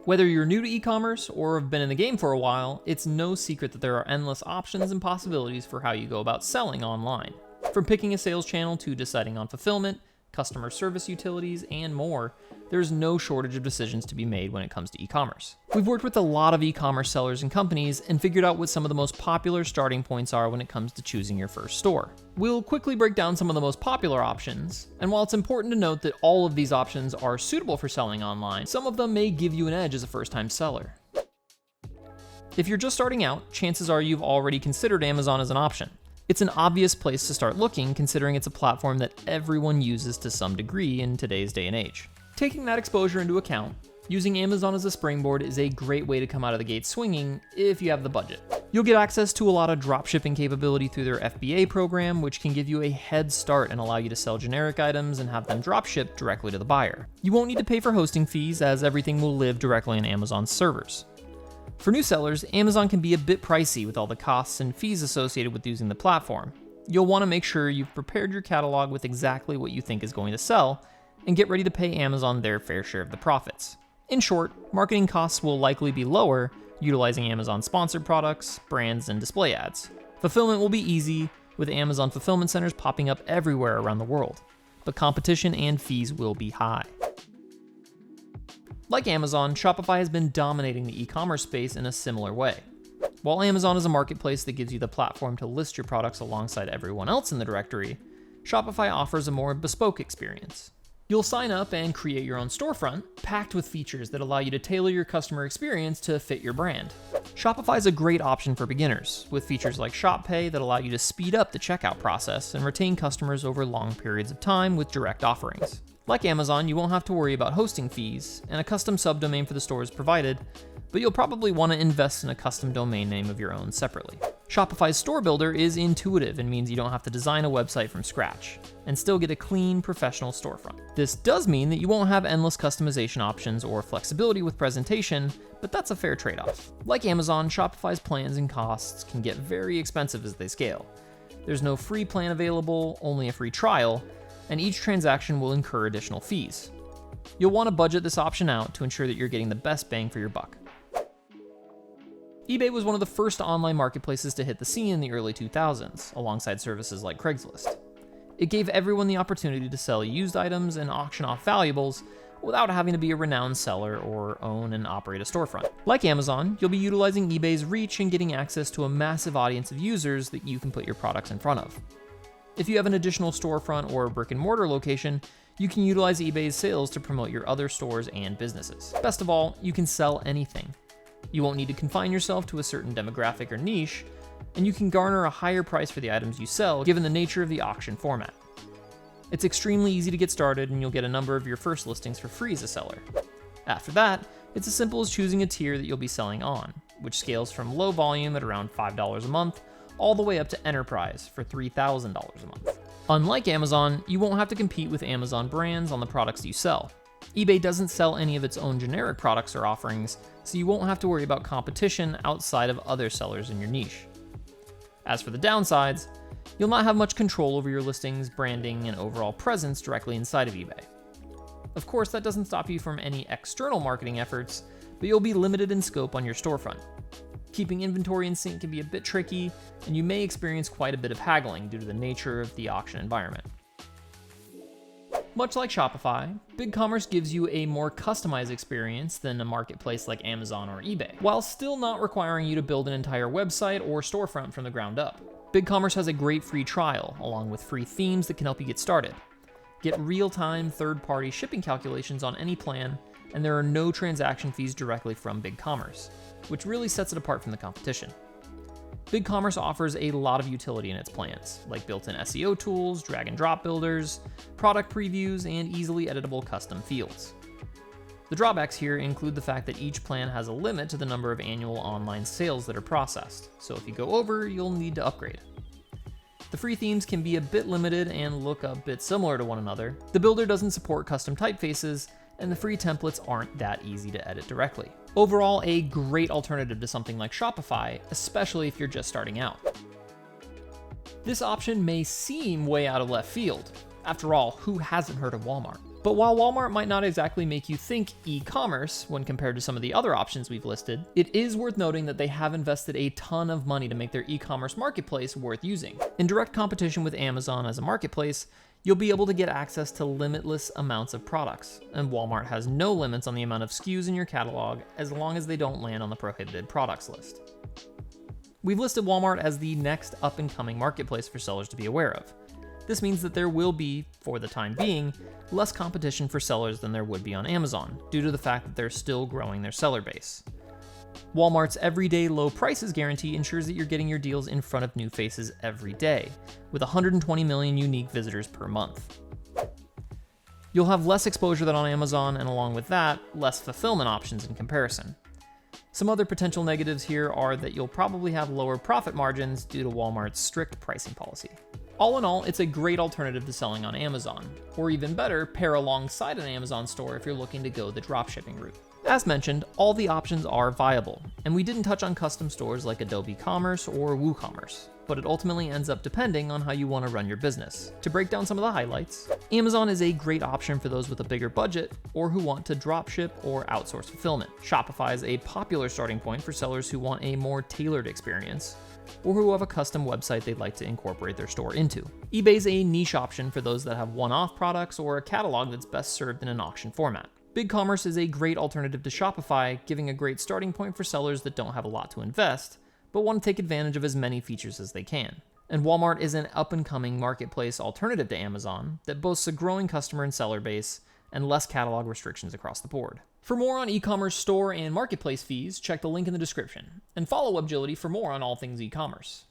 Whether you're new to e-commerce or have been in the game for a while, it's no secret that there are endless options and possibilities for how you go about selling online. From picking a sales channel to deciding on fulfillment, customer service utilities, and more, there's no shortage of decisions to be made when it comes to e-commerce. We've worked with a lot of e-commerce sellers and companies and figured out what some of the most popular starting points are when it comes to choosing your first store. We'll quickly break down some of the most popular options, and while it's important to note that all of these options are suitable for selling online, some of them may give you an edge as a first-time seller. If you're just starting out, chances are you've already considered Amazon as an option. It's an obvious place to start looking, considering it's a platform that everyone uses to some degree in today's day and age. Taking that exposure into account, using Amazon as a springboard is a great way to come out of the gate swinging if you have the budget. You'll get access to a lot of dropshipping capability through their FBA program, which can give you a head start and allow you to sell generic items and have them dropshipped directly to the buyer. You won't need to pay for hosting fees, as everything will live directly on Amazon's servers. For new sellers, Amazon can be a bit pricey with all the costs and fees associated with using the platform. You'll want to make sure you've prepared your catalog with exactly what you think is going to sell, and get ready to pay Amazon their fair share of the profits. In short, marketing costs will likely be lower, utilizing Amazon sponsored products, brands, and display ads. Fulfillment will be easy, with Amazon fulfillment centers popping up everywhere around the world, but competition and fees will be high. Like Amazon, Shopify has been dominating the e-commerce space in a similar way. While Amazon is a marketplace that gives you the platform to list your products alongside everyone else in the directory, Shopify offers a more bespoke experience. You'll sign up and create your own storefront, packed with features that allow you to tailor your customer experience to fit your brand. Shopify is a great option for beginners, with features like Shop Pay that allow you to speed up the checkout process and retain customers over long periods of time with direct offerings. Like Amazon, you won't have to worry about hosting fees, and a custom subdomain for the store is provided, but you'll probably want to invest in a custom domain name of your own separately. Shopify's store builder is intuitive and means you don't have to design a website from scratch, and still get a clean, professional storefront. This does mean that you won't have endless customization options or flexibility with presentation, but that's a fair trade-off. Like Amazon, Shopify's plans and costs can get very expensive as they scale. There's no free plan available, only a free trial, and each transaction will incur additional fees. You'll want to budget this option out to ensure that you're getting the best bang for your buck. eBay was one of the first online marketplaces to hit the scene in the early 2000s, alongside services like Craigslist. It gave everyone the opportunity to sell used items and auction off valuables without having to be a renowned seller or own and operate a storefront. Like Amazon, you'll be utilizing eBay's reach and getting access to a massive audience of users that you can put your products in front of. If you have an additional storefront or a brick-and-mortar location, you can utilize eBay's sales to promote your other stores and businesses. Best of all, you can sell anything. You won't need to confine yourself to a certain demographic or niche, and you can garner a higher price for the items you sell given the nature of the auction format. It's extremely easy to get started, and you'll get a number of your first listings for free as a seller. After that, it's as simple as choosing a tier that you'll be selling on, which scales from low volume at around $5 a month all the way up to enterprise for $3,000 a month. Unlike Amazon, you won't have to compete with Amazon brands on the products you sell. eBay doesn't sell any of its own generic products or offerings, so you won't have to worry about competition outside of other sellers in your niche. As for the downsides, you'll not have much control over your listings, branding, and overall presence directly inside of eBay. Of course, that doesn't stop you from any external marketing efforts, but you'll be limited in scope on your storefront. Keeping inventory in sync can be a bit tricky, and you may experience quite a bit of haggling due to the nature of the auction environment. Much like Shopify, BigCommerce gives you a more customized experience than a marketplace like Amazon or eBay, while still not requiring you to build an entire website or storefront from the ground up. BigCommerce has a great free trial, along with free themes that can help you get started. Get real-time third-party shipping calculations on any plan, and there are no transaction fees directly from BigCommerce, which really sets it apart from the competition. BigCommerce offers a lot of utility in its plans, like built-in SEO tools, drag and drop builders, product previews, and easily editable custom fields. The drawbacks here include the fact that each plan has a limit to the number of annual online sales that are processed, so if you go over, you'll need to upgrade. The free themes can be a bit limited and look a bit similar to one another. The builder doesn't support custom typefaces, and the free templates aren't that easy to edit directly. Overall, a great alternative to something like Shopify, especially if you're just starting out. This option may seem way out of left field. After all, who hasn't heard of Walmart? But while Walmart might not exactly make you think e-commerce when compared to some of the other options we've listed, it is worth noting that they have invested a ton of money to make their e-commerce marketplace worth using. In direct competition with Amazon as a marketplace, you'll be able to get access to limitless amounts of products, and Walmart has no limits on the amount of SKUs in your catalog as long as they don't land on the prohibited products list. We've listed Walmart as the next up-and-coming marketplace for sellers to be aware of. This means that there will be, for the time being, less competition for sellers than there would be on Amazon, due to the fact that they're still growing their seller base. Walmart's everyday low prices guarantee ensures that you're getting your deals in front of new faces every day, with 120 million unique visitors per month. You'll have less exposure than on Amazon, and along with that, less fulfillment options in comparison. Some other potential negatives here are that you'll probably have lower profit margins due to Walmart's strict pricing policy. All in all, it's a great alternative to selling on Amazon, or even better, pair alongside an Amazon store if you're looking to go the dropshipping route. As mentioned, all the options are viable, and we didn't touch on custom stores like Adobe Commerce or WooCommerce, but it ultimately ends up depending on how you want to run your business. To break down some of the highlights, Amazon is a great option for those with a bigger budget or who want to dropship or outsource fulfillment. Shopify is a popular starting point for sellers who want a more tailored experience, or who have a custom website they'd like to incorporate their store into. eBay's a niche option for those that have one-off products or a catalog that's best served in an auction format. BigCommerce is a great alternative to Shopify, giving a great starting point for sellers that don't have a lot to invest, but want to take advantage of as many features as they can. And Walmart is an up-and-coming marketplace alternative to Amazon that boasts a growing customer and seller base and less catalog restrictions across the board. For more on e-commerce store and marketplace fees, check the link in the description, and follow Webgility for more on all things e-commerce.